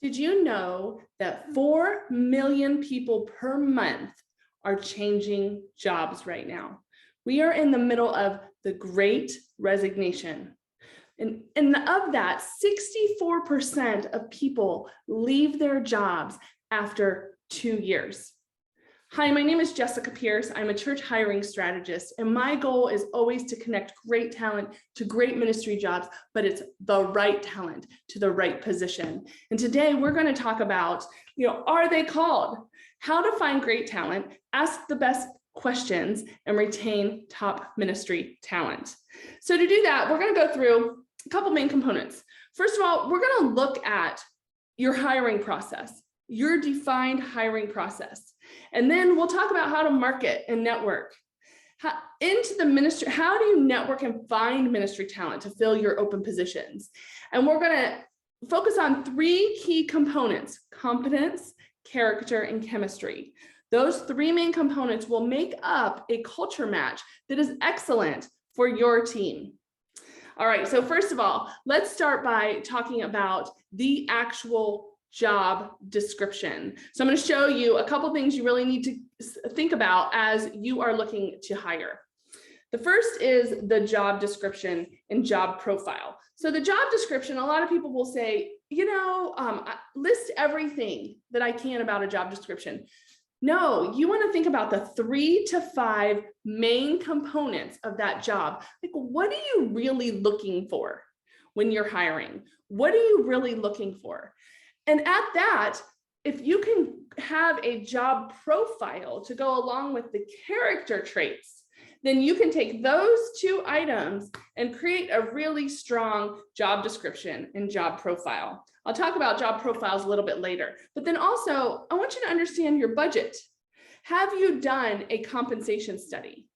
Did you know that 4 million people per month are changing jobs right now? We are in the middle of the Great Resignation. And of that, 64% of people leave their jobs after 2 years. Hi, my name is Jessica Pierce. I'm a church hiring strategist, and my goal is always to connect great talent to great ministry jobs, but it's the right talent to the right position. And today we're going to talk about, are they called? How to find great talent, ask the best questions, and retain top ministry talent. So to do that, we're going to go through a couple main components. First of all, we're going to look at your hiring process, your defined hiring process. And then we'll talk about how to market and network. Into the ministry, how do you network and find ministry talent to fill your open positions? And we're going to focus on 3 key components: competence, character, and chemistry. Those 3 main components will make up a culture match that is excellent for your team. All right, so first of all, let's start by talking about the actual job description. So I'm going to show you a couple things you really need to think about as you are looking to hire. The first is the job description and job profile. So the job description, a lot of people will say, list everything that I can about a job description. No, you want to think about the 3 to 5 main components of that job. Like, what are you really looking for when you're hiring? What are you really looking for? And at that, if you can have a job profile to go along with the character traits, then you can take those 2 items and create a really strong job description and job profile. I'll talk about job profiles a little bit later, but then also I want you to understand your budget. Have you done a compensation study?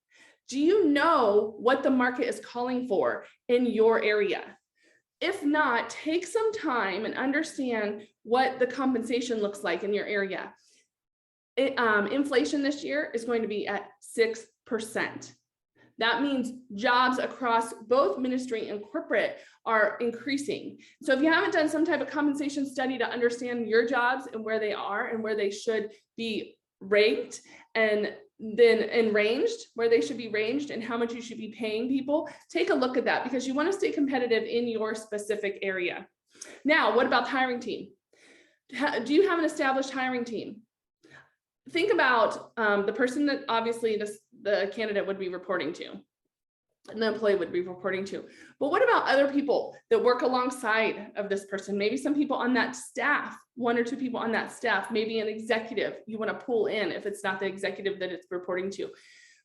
Do you know what the market is calling for in your area? If not, take some time and understand what the compensation looks like in your area. Inflation this year is going to be at 6%. That means jobs across both ministry and corporate are increasing. So if you haven't done some type of compensation study to understand your jobs and where they are and where they should be ranked, and then where they should be ranged and how much you should be paying people, take a look at that, because you want to stay competitive in your specific area. Now, what about the hiring team? Do you have an established hiring team? Think about the person that obviously the candidate would be reporting to, and the employee would be reporting to. But what about other people that work alongside of this person? Maybe some people on that staff, 1 or 2 people on that staff, maybe an executive you want to pull in if it's not the executive that it's reporting to.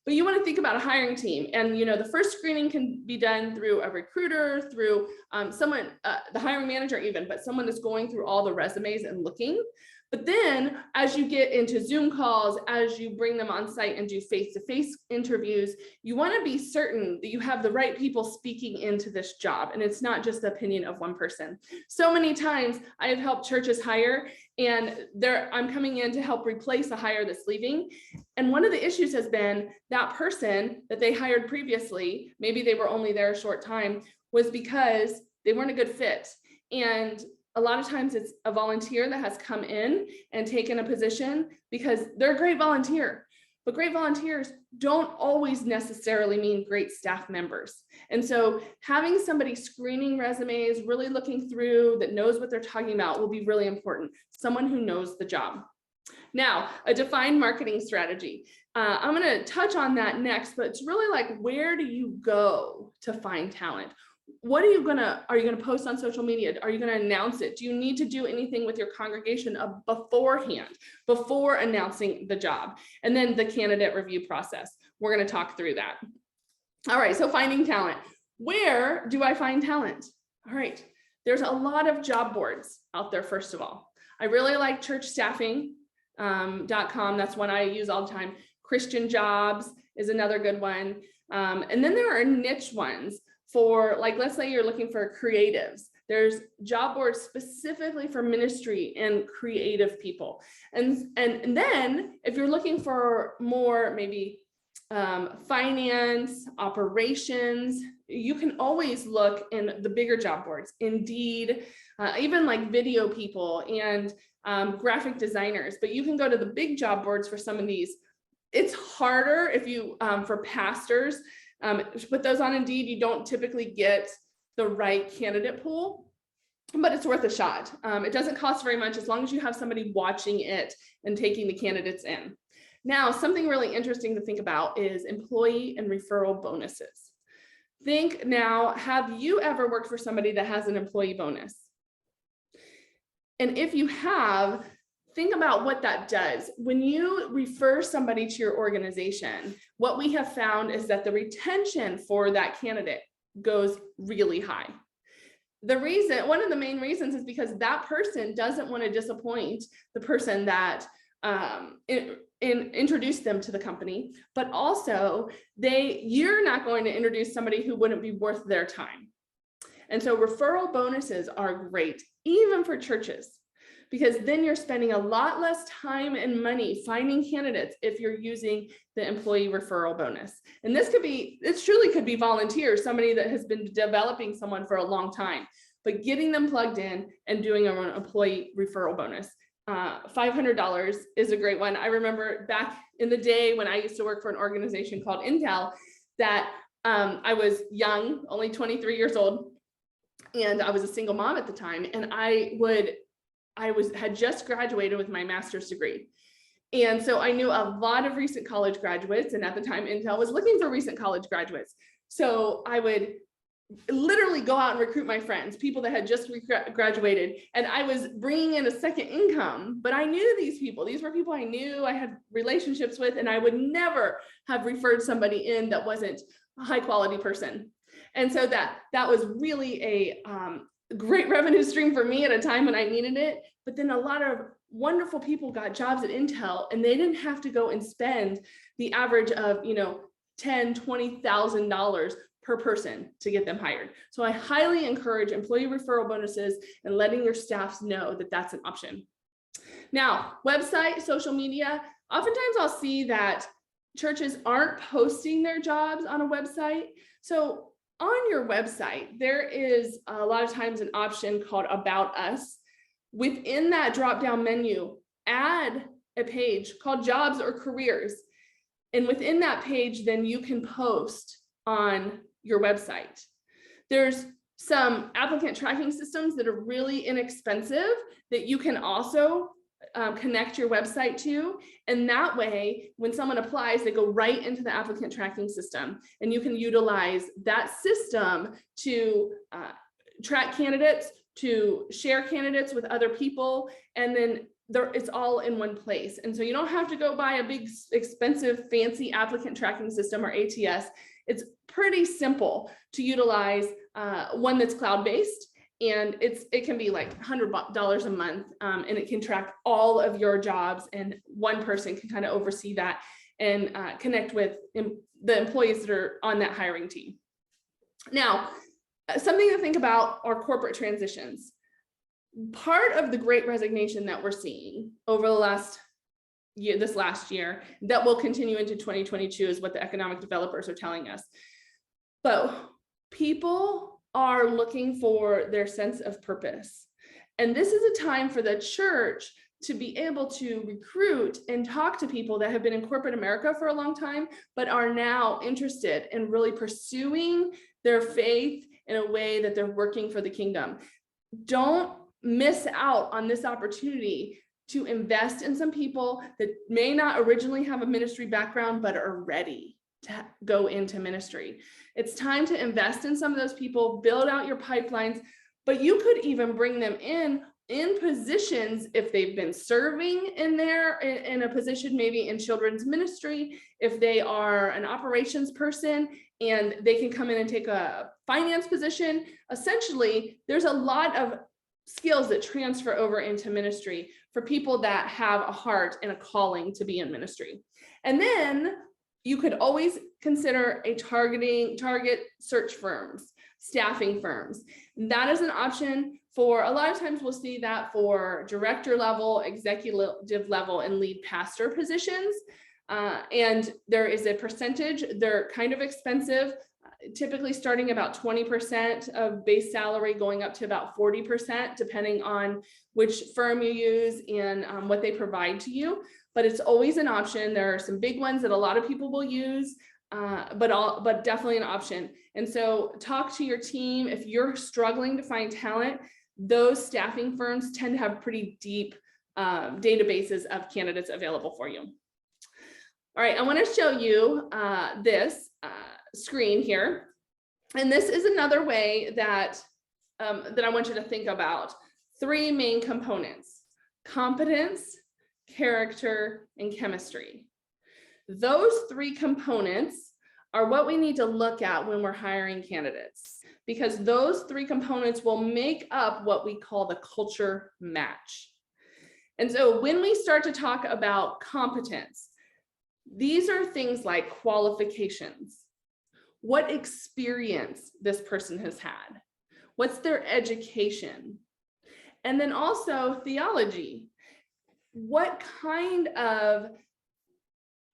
But you want to think about a hiring team. And the first screening can be done through a recruiter, through someone, the hiring manager even, but someone that's going through all the resumes and looking. But then as you get into Zoom calls, as you bring them on site and do face-to-face interviews, you want to be certain that you have the right people speaking into this job. And it's not just the opinion of one person. So many times I have helped churches hire, and I'm coming in to help replace a hire that's leaving. And one of the issues has been that person that they hired previously, maybe they were only there a short time, was because they weren't a good fit. And a lot of times it's a volunteer that has come in and taken a position because they're a great volunteer, but great volunteers don't always necessarily mean great staff members. And so having somebody screening resumes, really looking through, that knows what they're talking about, will be really important. Someone who knows the job. Now, a defined marketing strategy. I'm going to touch on that next, but it's really like, where do you go to find talent? What are you going to post on social media? Are you going to announce it? Do you need to do anything with your congregation beforehand, before announcing the job? And then the candidate review process. We're going to talk through that. All right, so finding talent. Where do I find talent? All right, there's a lot of job boards out there, first of all. I really like churchstaffing.com. That's one I use all the time. Christian Jobs is another good one. And then there are niche ones. For, like, let's say you're looking for creatives. There's job boards specifically for ministry and creative people. And then if you're looking for more maybe finance, operations. You can always look in the bigger job boards, Indeed, even like video people and graphic designers, but you can go to the big job boards for some of these. It's harder if you, for pastors, put those on Indeed, you don't typically get the right candidate pool, but it's worth a shot. It doesn't cost very much as long as you have somebody watching it and taking the candidates in. Now, something really interesting to think about is employee and referral bonuses. Think now, have you ever worked for somebody that has an employee bonus? And if you have, think about what that does. When you refer somebody to your organization, what we have found is that the retention for that candidate goes really high. The reason, one of the main reasons, is because that person doesn't want to disappoint the person that introduced them to the company, but also you're not going to introduce somebody who wouldn't be worth their time. And so referral bonuses are great, even for churches, because then you're spending a lot less time and money finding candidates if you're using the employee referral bonus. And this truly could be volunteers, somebody that has been developing someone for a long time, but getting them plugged in and doing an employee referral bonus. $500 is a great one. I remember back in the day when I used to work for an organization called Intel, that I was young, only 23 years old, and I was a single mom at the time, and had just graduated with my master's degree. And so I knew a lot of recent college graduates, and at the time Intel was looking for recent college graduates. So I would literally go out and recruit my friends, people that had just graduated, and I was bringing in a second income, but I knew these people. These were people I knew, I had relationships with, and I would never have referred somebody in that wasn't a high quality person. And so that was really a great revenue stream for me at a time when I needed it. But then a lot of wonderful people got jobs at Intel, and they didn't have to go and spend the average of, $10,000, $20,000 per person to get them hired. So I highly encourage employee referral bonuses and letting your staffs know that that's an option. Now, website, social media, oftentimes I'll see that churches aren't posting their jobs on a website. So on your website, there is a lot of times an option called About Us. Within that drop-down menu, add a page called Jobs or Careers. And within that page, then you can post on your website. There's some applicant tracking systems that are really inexpensive that you can also connect your website to. And that way, when someone applies, they go right into the applicant tracking system. And you can utilize that system to track candidates, to share candidates with other people, and then it's all in one place. And so you don't have to go buy a big, expensive, fancy applicant tracking system or ATS. It's pretty simple to utilize one that's cloud-based, and it can be like $100 a month, and it can track all of your jobs, and one person can kind of oversee that and connect with the employees that are on that hiring team. Now, something to think about are corporate transitions. Part of the Great Resignation that we're seeing over this last year that will continue into 2022 is what the economic developers are telling us. But people are looking for their sense of purpose. And this is a time for the church to be able to recruit and talk to people that have been in corporate America for a long time, but are now interested in really pursuing their faith in a way that they're working for the kingdom. Don't miss out on this opportunity to invest in some people that may not originally have a ministry background, but are ready to go into ministry. It's time to invest in some of those people, build out your pipelines, but you could even bring them in positions if they've been serving in a position, maybe in children's ministry, if they are an operations person and they can come in and take a finance position. Essentially, there's a lot of skills that transfer over into ministry for people that have a heart and a calling to be in ministry. And then you could always consider target search firms, staffing firms. That is an option for, a lot of times we'll see that for director level, executive level, and lead pastor positions. And there is a percentage. They're kind of expensive, typically starting about 20% of base salary, going up to about 40%, depending on which firm you use and what they provide to you. But it's always an option. There are some big ones that a lot of people will use, but definitely an option. And so talk to your team. If you're struggling to find talent, those staffing firms tend to have pretty deep databases of candidates available for you. All right, I want to show you this screen here. And this is another way that, that I want you to think about. 3 main components: competence, character, and chemistry. Those 3 components are what we need to look at when we're hiring candidates, because those 3 components will make up what we call the culture match. And so when we start to talk about competence, these are things like qualifications, what experience this person has had, what's their education, and then also theology. What kind of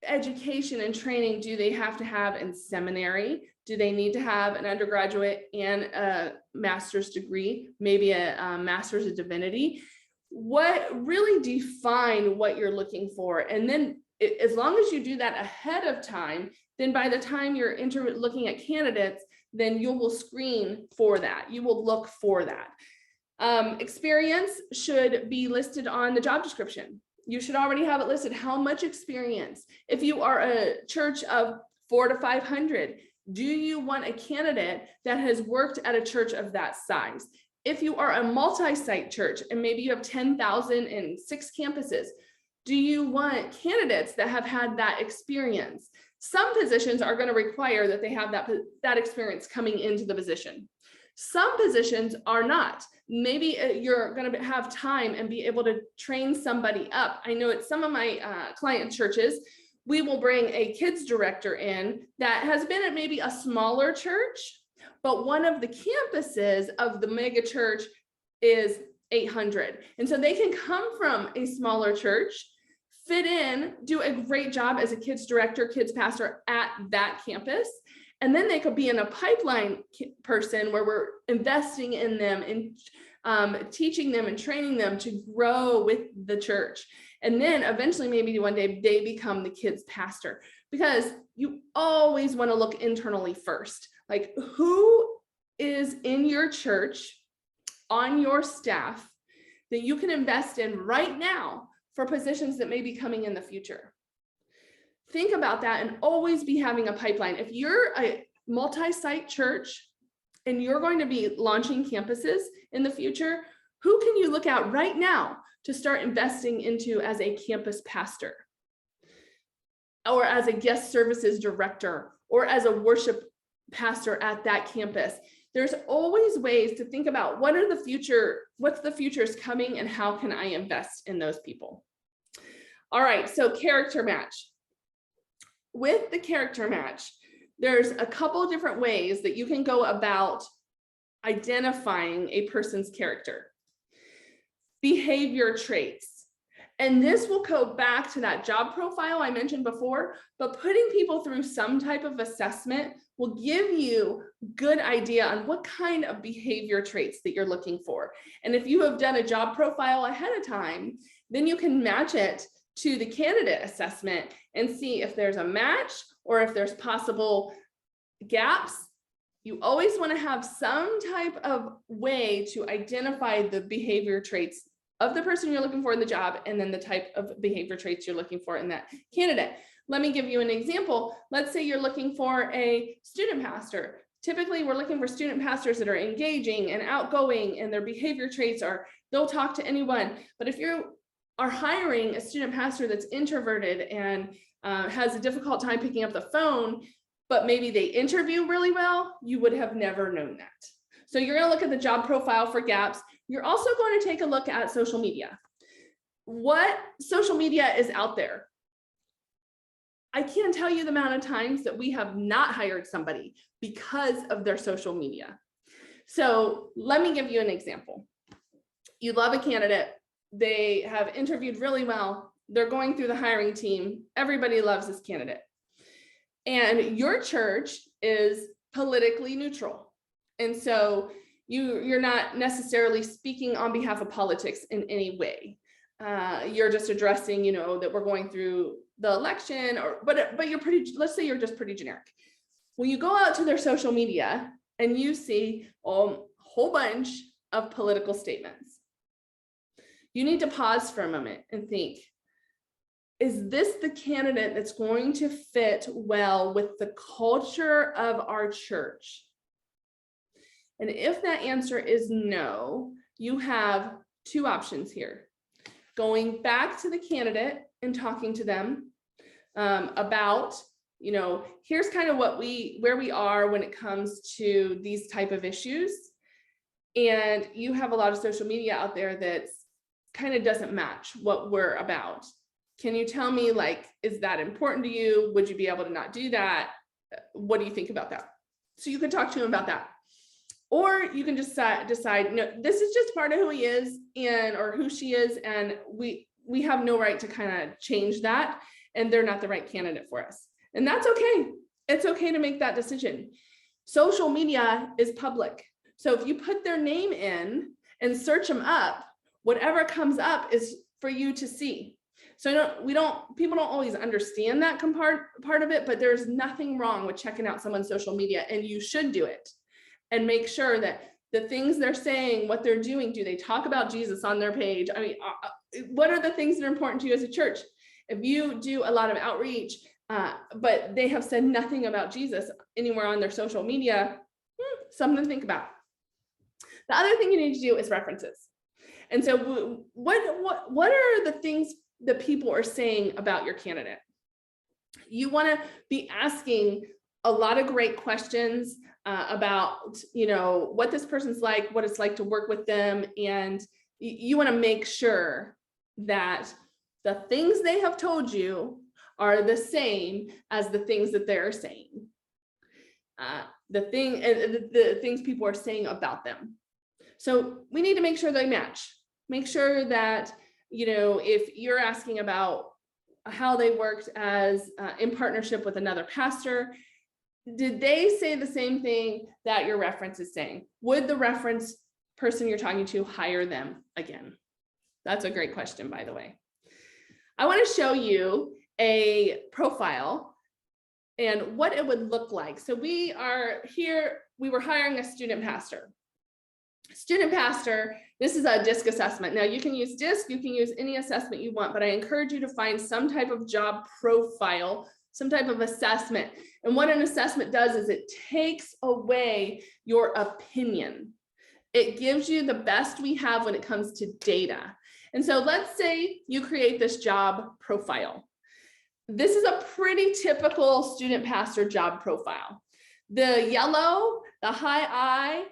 education and training do they have to have in seminary? Do they need to have an undergraduate and a master's degree, maybe a master's of divinity? What really define what you're looking for? And then as long as you do that ahead of time, then by the time you're looking at candidates, then you will screen for that. You will look for that. Experience should be listed on the job description. You should already have it listed. How much experience? If you are a church of 400 to 500, do you want a candidate that has worked at a church of that size? If you are a multi-site church and maybe you have 10,000 and 6 campuses, do you want candidates that have had that experience? Some positions are going to require that they have that experience coming into the position. Some positions are not. Maybe you're going to have time and be able to train somebody up. I know at some of my client churches, we will bring a kids director in that has been at maybe a smaller church, but one of the campuses of the mega church is 800. And so they can come from a smaller church, fit in, do a great job as a kids director, kids pastor at that campus. And then they could be in a pipeline person where we're investing in them and teaching them and training them to grow with the church. And then eventually, maybe one day they become the kids pastor, because you always want to look internally first. Like, who is in your church, on your staff, that you can invest in right now for positions that may be coming in the future? Think about that and always be having a pipeline. If you're a multi-site church and you're going to be launching campuses in the future, who can you look at right now to start investing into as a campus pastor, or as a guest services director, or as a worship pastor at that campus? There's always ways to think about what's the future is coming, and how can I invest in those people? All right, so character match. With the character match, there's a couple of different ways that you can go about identifying a person's character. Behavior traits. And this will go back to that job profile I mentioned before, but putting people through some type of assessment will give you a good idea on what kind of behavior traits that you're looking for. And if you have done a job profile ahead of time, then you can match it to the candidate assessment and see if there's a match or if there's possible gaps. You always want to have some type of way to identify the behavior traits of the person you're looking for in the job, and then the type of behavior traits you're looking for in that candidate. Let me give you an example. Let's say you're looking for a student pastor. Typically, we're looking for student pastors that are engaging and outgoing, and their behavior traits are they'll talk to anyone. But if you are hiring a student pastor that's introverted and has a difficult time picking up the phone, but maybe they interview really well, you would have never known that. So you're going to look at the job profile for gaps. You're also going to take a look at social media. What social media is out there? I can't tell you the amount of times that we have not hired somebody because of their social media. So let me give you an example. You love a candidate. They have interviewed really well. They're going through the hiring team. Everybody loves this candidate. And your church is politically neutral. And so you're not necessarily speaking on behalf of politics in any way. You're just addressing, that we're going through the election, but you're let's say you're just pretty generic. When you go out to their social media and you see a whole bunch of political statements, you need to pause for a moment and think, is this the candidate that's going to fit well with the culture of our church? And if that answer is no, you have two options here. Going back to the candidate and talking to them about, here's kind of where we are when it comes to these type of issues. And you have a lot of social media out there that's kind of doesn't match what we're about. Can you tell me, is that important to you? Would you be able to not do that? What do you think about that? So you could talk to him about that. Or you can just decide, no, this is just part of who he is or who she is. And we have no right to kind of change that. And they're not the right candidate for us. And that's okay. It's okay to make that decision. Social media is public. So if you put their name in and search them up, whatever comes up is for you to see. So people don't always understand that part of it, but there's nothing wrong with checking out someone's social media, and you should do it and make sure that the things they're saying, what they're doing, do they talk about Jesus on their page? I mean, what are the things that are important to you as a church? If you do a lot of outreach, but they have said nothing about Jesus anywhere on their social media, something to think about. The other thing you need to do is references. And so what are the things that people are saying about your candidate? You want to be asking a lot of great questions about, what this person's like, what it's like to work with them. And you want to make sure that the things they have told you are the same as the things that they're saying. The things people are saying about them. So we need to make sure they match. Make sure that, if you're asking about how they worked as in partnership with another pastor, did they say the same thing that your reference is saying? Would the reference person you're talking to hire them again? That's a great question, by the way. I want to show you a profile and what it would look like. So we were hiring a student pastor. Student pastor, this is a DISC assessment. Now you can use DISC, you can use any assessment you want, but I encourage you to find some type of job profile, some type of assessment. And what an assessment does is it takes away your opinion. It gives you the best we have when it comes to data. And so let's say you create this job profile. This is a pretty typical student pastor job profile. The yellow, the high I,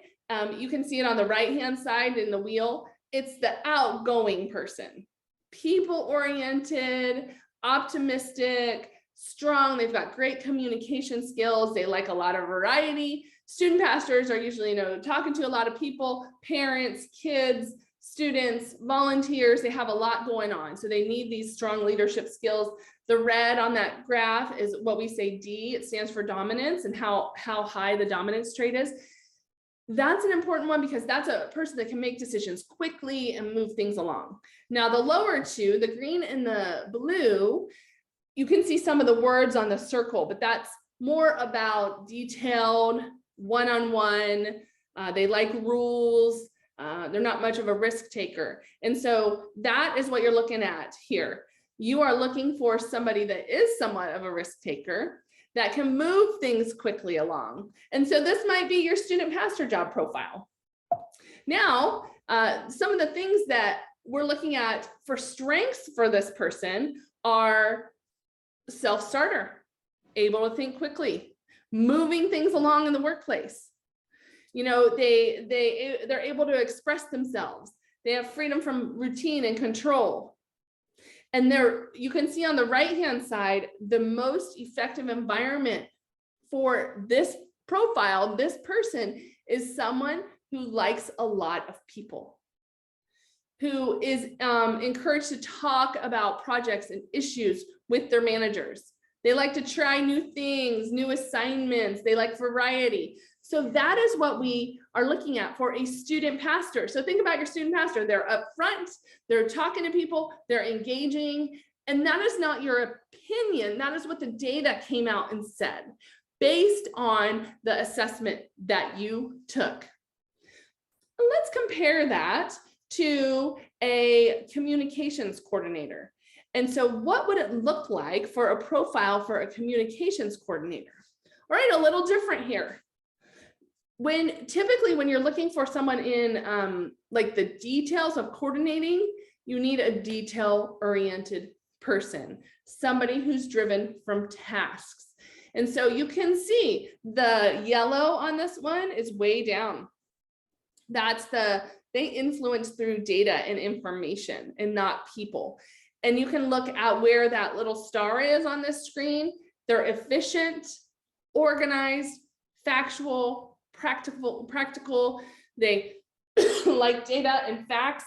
you can see it on the right-hand side in the wheel. It's the outgoing person, people-oriented, optimistic, strong. They've got great communication skills. They like a lot of variety. Student pastors are usually, talking to a lot of people, parents, kids, students, volunteers. They have a lot going on. So they need these strong leadership skills. The red on that graph is what we say D. It stands for dominance and how high the dominance trait is. That's an important one because that's a person that can make decisions quickly and move things along. Now, the lower two, the green and the blue, you can see some of the words on the circle, but that's more about detailed, one-on-one. They like rules. They're not much of a risk taker. And so that is what you're looking at here. You are looking for somebody that is somewhat of a risk taker, that can move things quickly along. And so this might be your student pastor job profile. Now, some of the things that we're looking at for strengths for this person are self-starter, able to think quickly, moving things along in the workplace. They're able to express themselves. They have freedom from routine and control. And you can see on the right-hand side, the most effective environment for this profile, this person, is someone who likes a lot of people. who is encouraged to talk about projects and issues with their managers. They like to try new things, new assignments. They like variety. So that is what we are looking at for a student pastor. So think about your student pastor. They're up front, they're talking to people, they're engaging, and that is not your opinion. That is what the data came out and said based on the assessment that you took. Let's compare that to a communications coordinator. And so what would it look like for a profile for a communications coordinator? All right, a little different here. Typically when you're looking for someone in like the details of coordinating, you need a detail-oriented person, somebody who's driven from tasks. And so you can see the yellow on this one is way down. They influence through data and information and not people. And you can look at where that little star is on this screen. They're efficient, organized, factual, practical. They like data and facts,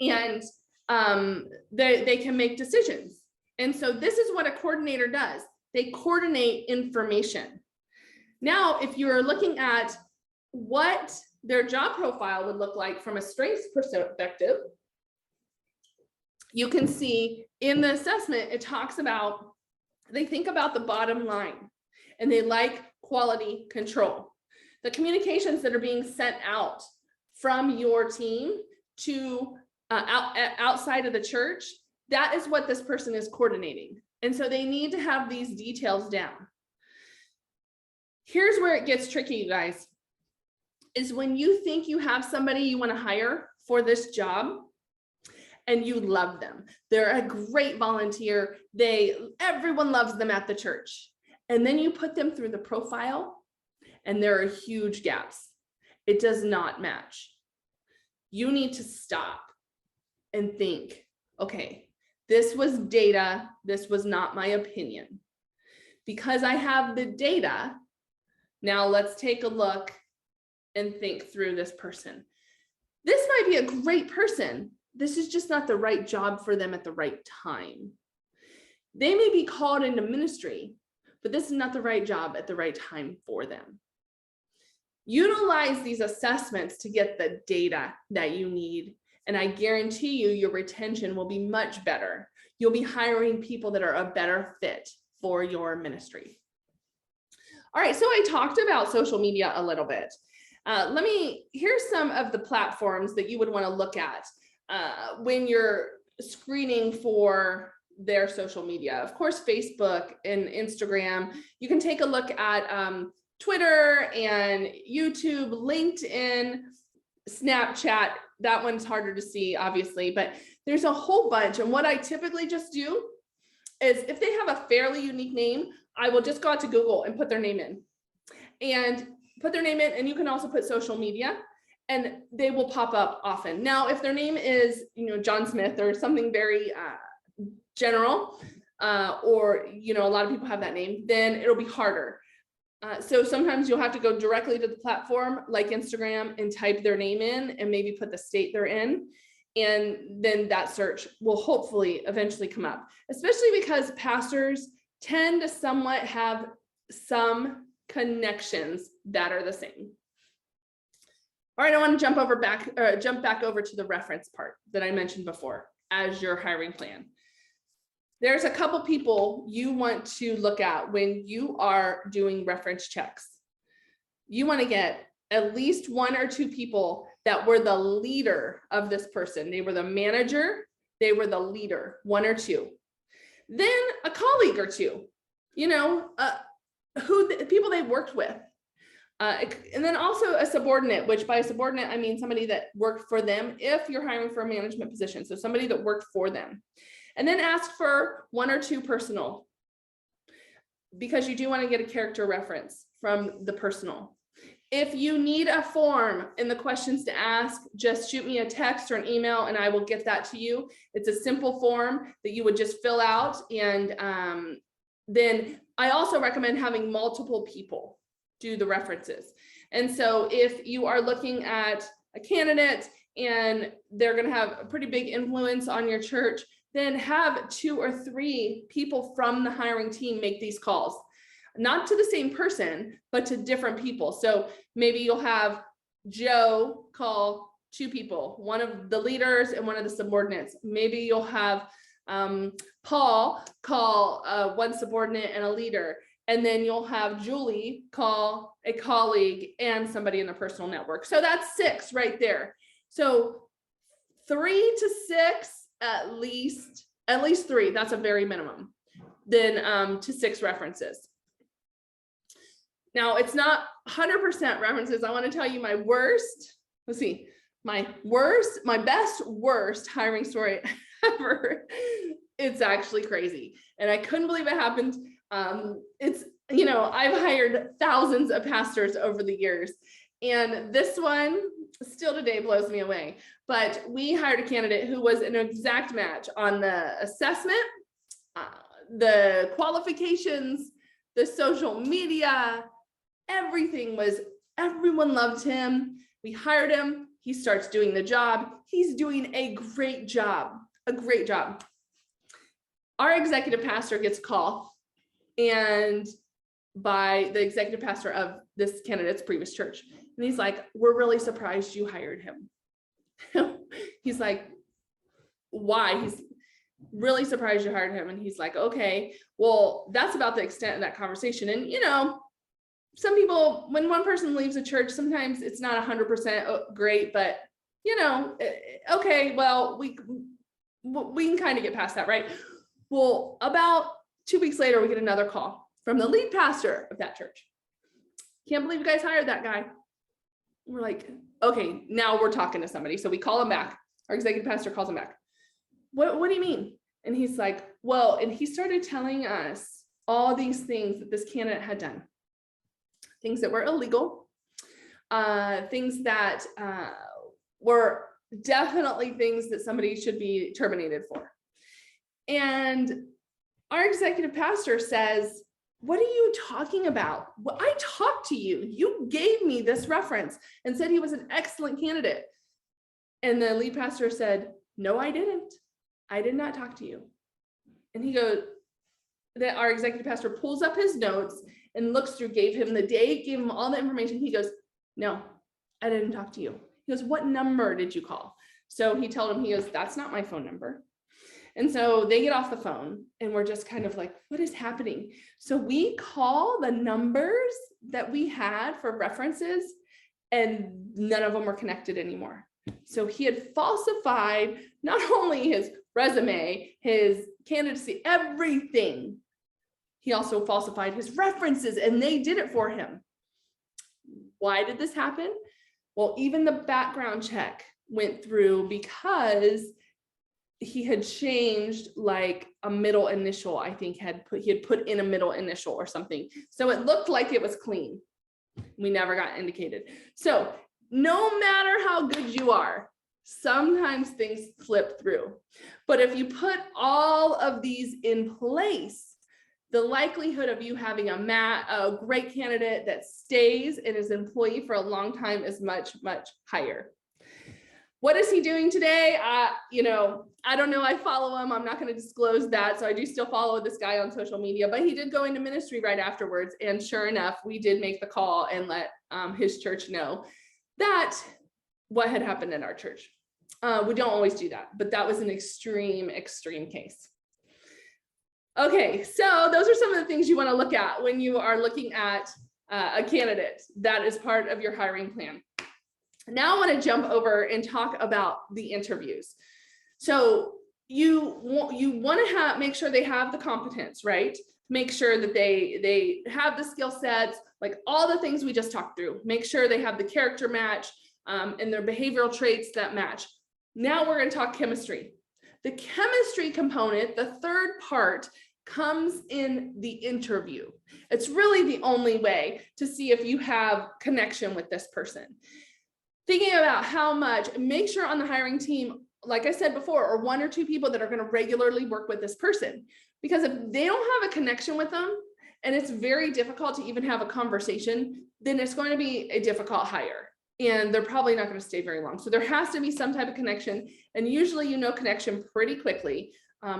and they can make decisions. And so this is what a coordinator does. They coordinate information. Now, if you're looking at what their job profile would look like from a strengths perspective, you can see in the assessment, it talks about, they think about the bottom line and they like quality control. The communications that are being sent out from your team to outside of the church, that is what this person is coordinating. And so they need to have these details down. Here's where it gets tricky, you guys, is when you think you have somebody you want to hire for this job and you love them. They're a great volunteer. Everyone loves them at the church. And then you put them through the profile and there are huge gaps. It does not match. You need to stop and think, okay, this was data. This was not my opinion. Because I have the data, now let's take a look and think through this person. This might be a great person. This is just not the right job for them at the right time. They may be called into ministry, but this is not the right job at the right time for them. Utilize these assessments to get the data that you need, and I guarantee you your retention will be much better. You'll be hiring people that are a better fit for your ministry. All right, so I talked about social media a little bit. Here's some of the platforms that you would want to look at when you're screening for their social media. Of course, Facebook and Instagram. You can take a look at Twitter and YouTube, LinkedIn, Snapchat. That one's harder to see, obviously, but there's a whole bunch. And what I typically just do is if they have a fairly unique name, I will just go out to Google and put their name in. And you can also put social media and they will pop up often. Now, if their name is, John Smith or something very general, or, a lot of people have that name, then it'll be harder. So sometimes you'll have to go directly to the platform like Instagram and type their name in and maybe put the state they're in. And then that search will hopefully eventually come up, especially because pastors tend to somewhat have some connections that are the same. All right, I want to jump back over to the reference part that I mentioned before as your hiring plan. There's a couple people you want to look at when you are doing reference checks. You want to get at least one or two people that were the leader of this person. They were the manager, they were the leader, one or two. Then a colleague or two, people they worked with. And then also a subordinate, which by subordinate, I mean somebody that worked for them if you're hiring for a management position. So somebody that worked for them. And then ask for one or two personal, because you do want to get a character reference from the personal. If you need a form and the questions to ask, just shoot me a text or an email and I will get that to you. It's a simple form that you would just fill out. And then I also recommend having multiple people do the references. And so if you are looking at a candidate and they're going to have a pretty big influence on your church, then have 2 or 3 people from the hiring team make these calls, not to the same person, but to different people. So maybe you'll have Joe call 2 people, one of the leaders and one of the subordinates. Maybe you'll have Paul call one subordinate and a leader. And then you'll have Julie call a colleague and somebody in the personal network. So that's 6 right there. So 3 to 6, at least 3, that's a very minimum, then to 6 references. Now it's not 100% references. I want to tell you my worst, let's see, my best worst hiring story ever. It's actually crazy. And I couldn't believe it happened. It's, I've hired thousands of pastors over the years, and this one still today blows me away. But we hired a candidate who was an exact match on the assessment, the qualifications, the social media, everything was, everyone loved him. We hired him. He starts doing the job. He's doing a great job, Our executive pastor gets a call, and by the executive pastor of this candidate's previous church. And he's like, we're really surprised you hired him. He's like, why? He's really surprised you hired him. And he's like, okay, well, that's about the extent of that conversation. And, some people, when one person leaves a church, sometimes it's not 100% great, but, okay, well, we can kind of get past that, right? Well, about 2 weeks later, we get another call from the lead pastor of that church. Can't believe you guys hired that guy. We're like, okay, now we're talking to somebody. So we call him back. Our executive pastor calls him back. What do you mean? And he's like, well, and he started telling us all these things that this candidate had done. Things that were illegal, things that were definitely things that somebody should be terminated for. And our executive pastor says, what are you talking about? Well, I talked to you. You gave me this reference and said he was an excellent candidate. And the lead pastor said, no, I didn't. I did not talk to you. And he goes, that our executive pastor pulls up his notes and looks through, gave him the date, gave him all the information. He goes, no, I didn't talk to you. He goes, what number did you call? So he told him, he goes, that's not my phone number. And so they get off the phone and we're just kind of like, what is happening? So we call the numbers that we had for references and none of them were connected anymore. So he had falsified not only his resume, his candidacy, everything. He also falsified his references and they did it for him. Why did this happen? Well, even the background check went through because he had changed like a middle initial. I think he had put in a middle initial or something. So it looked like it was clean. We never got indicated. So no matter how good you are, sometimes things slip through. But if you put all of these in place, the likelihood of you having a great candidate that stays and is an employee for a long time is much, much higher. What is he doing today? I don't know. I follow him. I'm not going to disclose that. So I do still follow this guy on social media, but he did go into ministry right afterwards. And sure enough, we did make the call and let his church know that what had happened in our church. We don't always do that, but that was an extreme case. Okay, so those are some of the things you want to look at when you are looking at a candidate that is part of your hiring plan. Now I want to jump over and talk about the interviews. So you want to make sure they have the competence, right? Make sure that they have the skill sets, like all the things we just talked through. Make sure they have the character match and their behavioral traits that match. Now we're going to talk chemistry. The chemistry component, the third part, comes in the interview. It's really the only way to see if you have connection with this person. Thinking about how much, make sure on the hiring team, like I said before, or 1 or 2 people that are going to regularly work with this person. Because if they don't have a connection with them, and it's very difficult to even have a conversation, then it's going to be a difficult hire. and they're probably not going to stay very long. So there has to be some type of connection, and usually you know connection pretty quickly.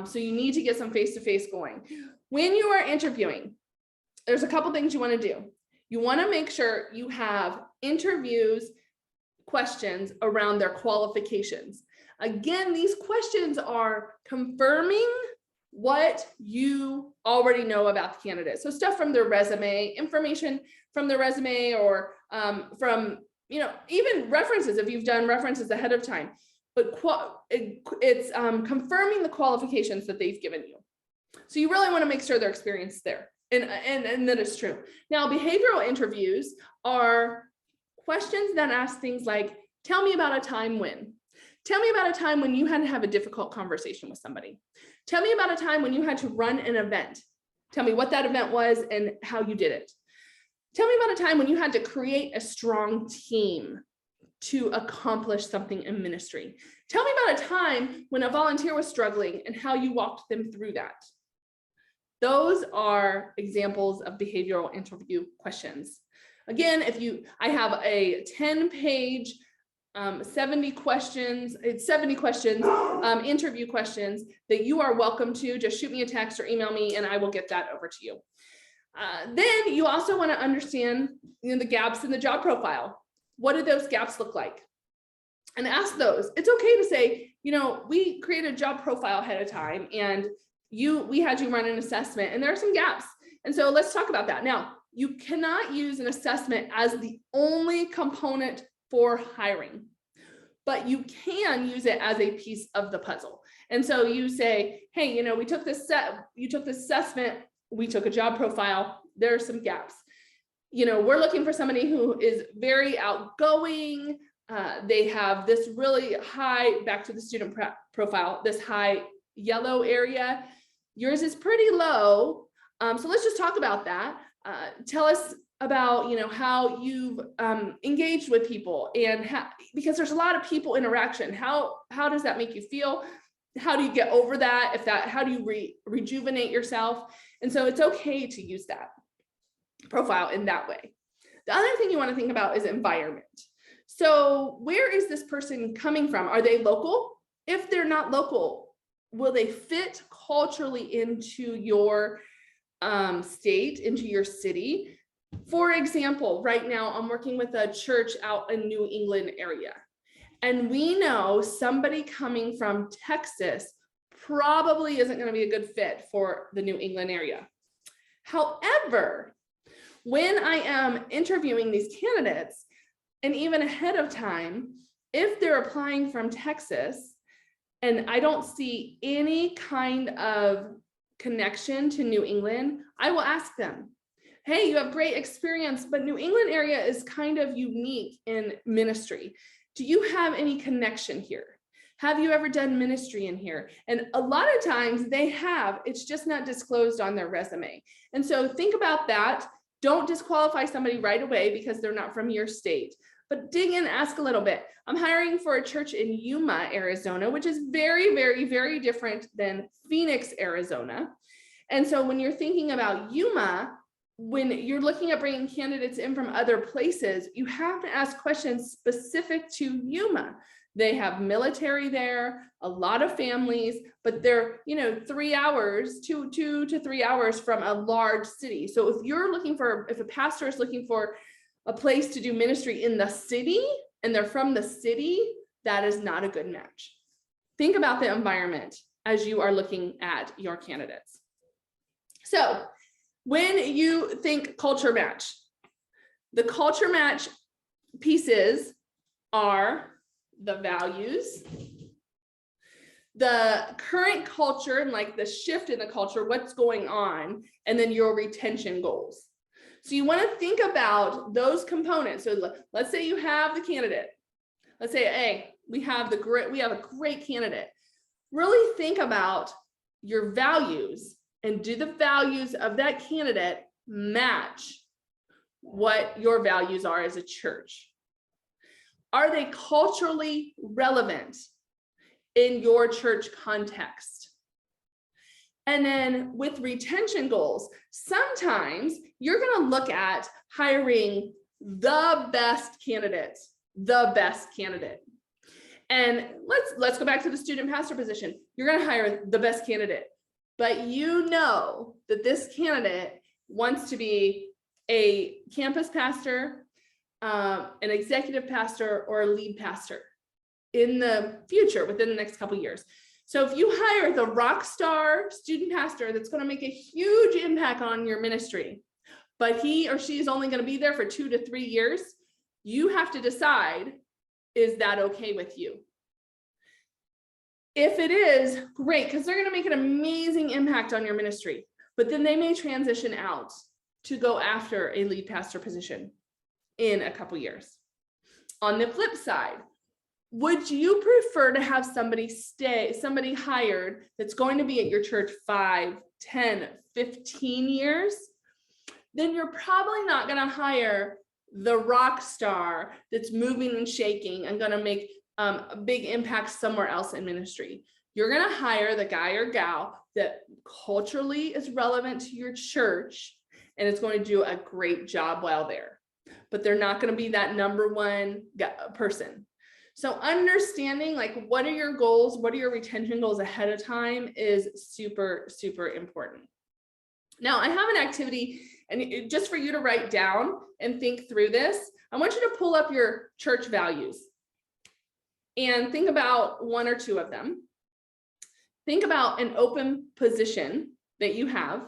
So you need to get some face-to-face going. When you are interviewing, there's a couple things you want to do. You want to make sure you have interviews questions around their qualifications. Again, these questions are confirming what you already know about the candidate. So stuff from their resume, information from their resume, or from, even references, if you've done references ahead of time. But it's confirming the qualifications that they've given you. So you really want to make sure their experience is there. And that is true. Now, behavioral interviews are questions that ask things like, tell me about a time when. Tell me about a time when you had to have a difficult conversation with somebody. Tell me about a time when you had to run an event. Tell me what that event was and how you did it. Tell me about a time when you had to create a strong team to accomplish something in ministry. Tell me about a time when a volunteer was struggling and how you walked them through that. Those are examples of behavioral interview questions. Again, I have a 10-page, 70 questions, interview questions that you are welcome to. Just shoot me a text or email me and I will get that over to you. Then you also want to understand the gaps in the job profile. What do those gaps look like? And ask those. It's okay to say, we created a job profile ahead of time and we had you run an assessment and there are some gaps. And so let's talk about that. Now, you cannot use an assessment as the only component for hiring, but you can use it as a piece of the puzzle. And so you say, hey, we took this assessment, we took a job profile, there are some gaps. We're looking for somebody who is very outgoing. They have this really high, back to the student profile, this high yellow area. Yours is pretty low. So let's just talk about that. Tell us about, how you've engaged with people and because there's a lot of people interaction. How does that make you feel? How do you get over that? How do you rejuvenate yourself? And so it's okay to use that profile in that way. The other thing you want to think about is environment. So where is this person coming from? Are they local? If they're not local, will they fit culturally into your state, into your city? For example, right now I'm working with a church out in New England area. And we know somebody coming from Texas probably isn't going to be a good fit for the New England area. However, when I am interviewing these candidates, and even ahead of time, if they're applying from Texas and I don't see any kind of connection to New England, I will ask them, hey, you have great experience, but New England area is kind of unique in ministry. Do you have any connection here? Have you ever done ministry in here? And a lot of times they have, it's just not disclosed on their resume. And so think about that. Don't disqualify somebody right away because they're not from your state, but dig in, ask a little bit. I'm hiring for a church in Yuma, Arizona, which is very, very, very different than Phoenix, Arizona. And so when you're thinking about Yuma, when you're looking at bringing candidates in from other places, you have to ask questions specific to Yuma. They have military there, a lot of families, but they're, 3 hours, 2 to 3 hours from a large city. So if a pastor is looking for a place to do ministry in the city and they're from the city, that is not a good match. Think about the environment as you are looking at your candidates. So when you think culture match, the culture match pieces are the values, the current culture and like the shift in the culture, what's going on, and then your retention goals. So you want to think about those components. So let's say you have the candidate. Let's say, hey, we have a great candidate. Really think about your values and do the values of that candidate match what your values are as a church? Are they culturally relevant in your church context? And then with retention goals, sometimes you're going to look at hiring the best candidates the best candidate. And let's go back to the student pastor position. You're going to hire the best candidate, but you know that this candidate wants to be a campus pastor, an executive pastor, or a lead pastor in the future, within the next couple of years. So if you hire the rock star student pastor that's going to make a huge impact on your ministry, but he or she is only going to be there for 2 to 3 years, you have to decide, is that okay with you? If it is, great, because they're going to make an amazing impact on your ministry, but then they may transition out to go after a lead pastor position in a couple years. On the flip side, would you prefer to have somebody hired that's going to be at your church 5, 10, 15 years? Then you're probably not going to hire the rock star that's moving and shaking and going to make a big impact somewhere else in ministry. You're going to hire the guy or gal that culturally is relevant to your church and it's going to do a great job while there, but they're not going to be that number one person. So understanding, like, what are your goals, what are your retention goals ahead of time is super, super important. Now, I have an activity, and just for you to write down and think through this, I want you to pull up your church values and think about 1 or 2 of them. Think about an open position that you have.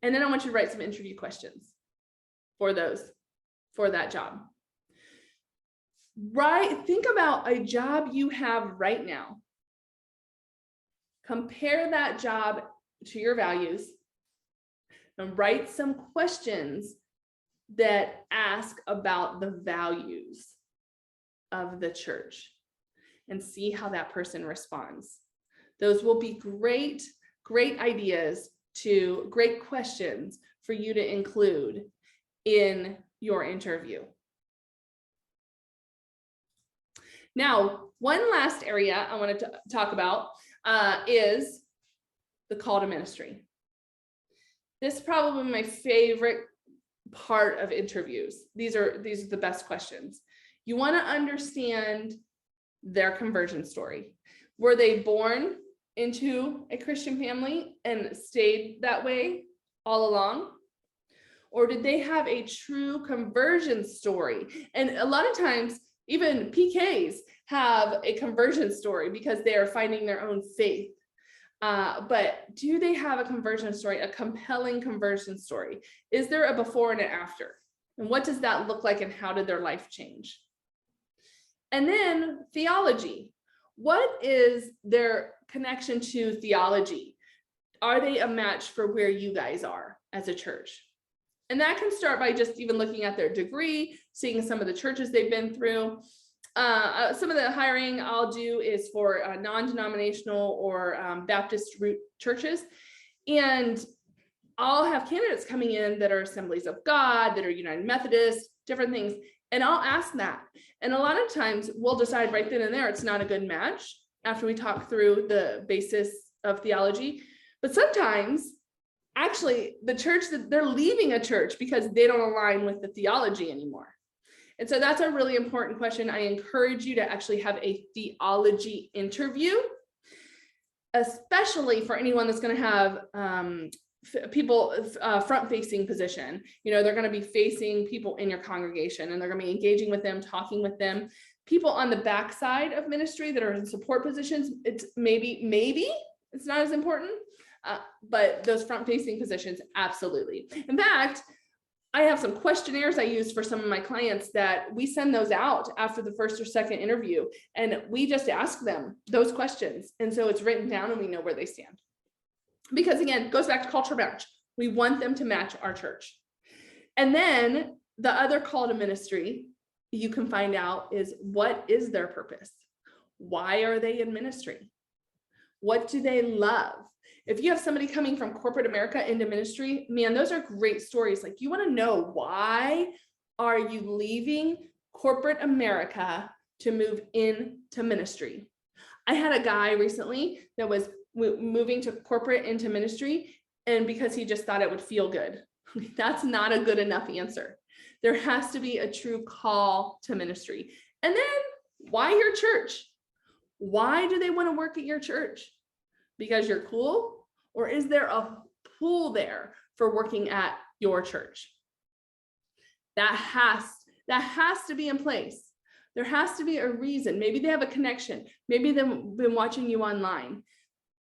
And then I want you to write some interview questions for that job. Think about a job you have right now. Compare that job to your values and write some questions that ask about the values of the church and see how that person responds. Those will be great ideas, great questions for you to include in your interview. Now, one last area I wanted to talk about is the call to ministry. This is probably my favorite part of interviews. These are the best questions. You want to understand their conversion story. Were they born into a Christian family and stayed that way all along? Or did they have a true conversion story? And a lot of times, even PKs have a conversion story because they are finding their own faith. But do they have a conversion story, a compelling conversion story? Is there a before and an after? And what does that look like and how did their life change? And then theology. What is their connection to theology? Are they a match for where you guys are as a church? And that can start by just even looking at their degree, seeing some of the churches they've been through. Some of the hiring I'll do is for non-denominational or Baptist root churches. And I'll have candidates coming in that are Assemblies of God, that are United Methodist, different things. And I'll ask that. And a lot of times we'll decide right then and there it's not a good match after we talk through the basis of theology. But sometimes actually the church, that they're leaving a church because they don't align with the theology anymore. And so that's a really important question. I encourage you to actually have a theology interview, especially for anyone that's going to have people front-facing position. You know, they're going to be facing people in your congregation and they're going to be engaging with them, talking with them. People on the backside of ministry that are in support positions, it's maybe it's not as important, but those front-facing positions, absolutely. In fact, I have some questionnaires I use for some of my clients that we send those out after the first or second interview, and we just ask them those questions. And so it's written down and we know where they stand. Because again, it goes back to culture match. We want them to match our church. And then the other call to ministry you can find out is, what is their purpose? Why are they in ministry? What do they love? If you have somebody coming from corporate America into ministry, man, those are great stories. Like, you want to know, why are you leaving corporate America to move into ministry? I had a guy recently that was moving to corporate into ministry, and because he just thought it would feel good. That's not a good enough answer. There has to be a true call to ministry. And then why your church? Why do they want to work at your church? Because you're cool? Or is there a pull there for working at your church? That has to be in place. There has to be a reason. Maybe they have a connection. Maybe they've been watching you online.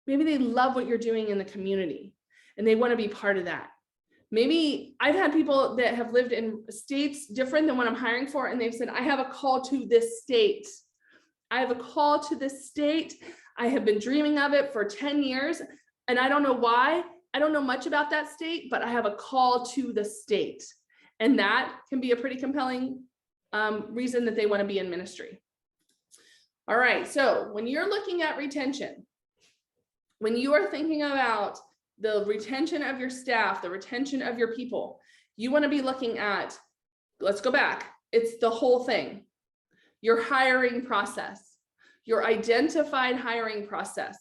Maybe they love what you're doing in the community and they want to be part of that. Maybe I've had people that have lived in states different than what I'm hiring for, and they've said, I have a call to this state. I have a call to this state. I have been dreaming of it for 10 years, and I don't know why. I don't know much about that state, but I have a call to the state. And that can be a pretty compelling reason that they want to be in ministry. All right, so when you're looking at retention, when you are thinking about the retention of your staff, the retention of your people, you want to be looking at, let's go back, it's the whole thing. Your hiring process, your identified hiring process.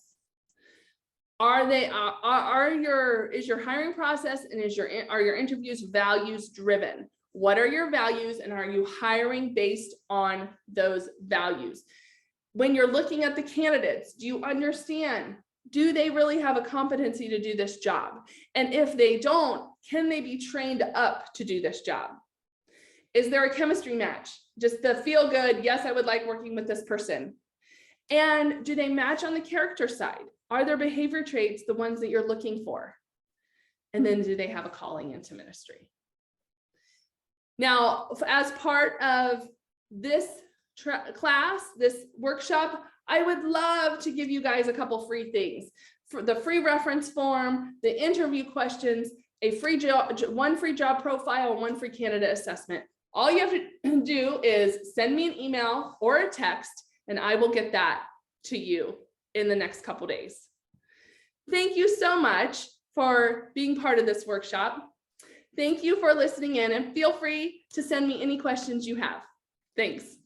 Is your hiring process and are your interviews values driven? What are your values, and are you hiring based on those values? When you're looking at the candidates, do you understand? Do they really have a competency to do this job? And if they don't, can they be trained up to do this job? Is there a chemistry match? Just the feel good, yes, I would like working with this person. And do they match on the character side? Are their behavior traits the ones that you're looking for? And then do they have a calling into ministry? Now, as part of this class, this workshop, I would love to give you guys a couple free things. For the free reference form, the interview questions, one free job profile, one free candidate assessment. All you have to do is send me an email or a text, and I will get that to you in the next couple days. Thank you so much for being part of this workshop. Thank you for listening in, and feel free to send me any questions you have. Thanks.